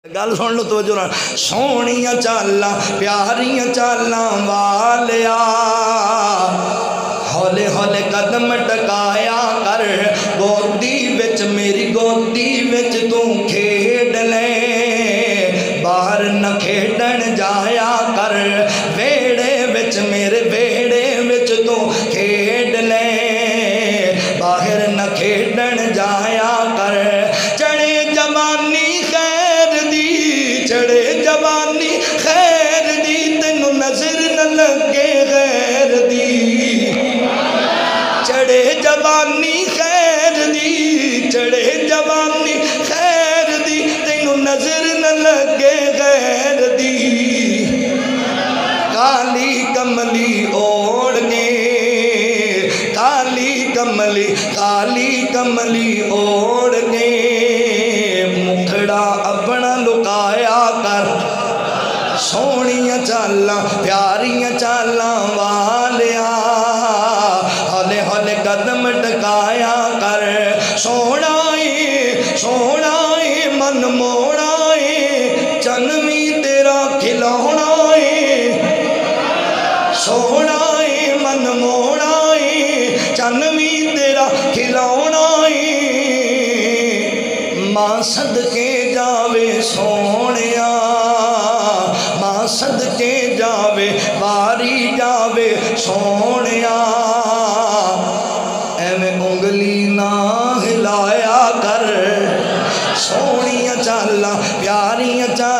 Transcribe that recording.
گل سن لو توجہ نال سونیاں چالاں پیاریاں چالاں والیا ہولے ہولے قدم ٹکایا کر گودی وچ میری گودی وچ تو کھیڈ لے باہر نہ کھیڈن جایا کر ویڑے وچ میرے ویڑے وچ تو کھیڈ لے باہر نہ کھیڈن جایا کر چڑے جوانی چڑے جوانی خیر دی تینو نظر نہ لگے غیر دی چڑے جوانی خیر دی چڑے جوانی خیر دی تینو نظر نہ لگے غیر دی کالی کملی اوڑ کے کالی کملی اوڑ کے مکھڑا اپنا لکایا کر سونیاں چالاں پیاریاں چالاں والیا ہولے ہولے قدم ٹکایا کر سونا اے من موڑا اے چنوی تیرا کھلونا اے سونا اے من موڑا اے چنوی تیرا کھلونا اے ماں صدقے جاوے سونیا ماں صدقے جاوے واری جاوے سونیا ایویں انگلی نہ ہلایا کر سونیاں چالاں پیاریاں چالاں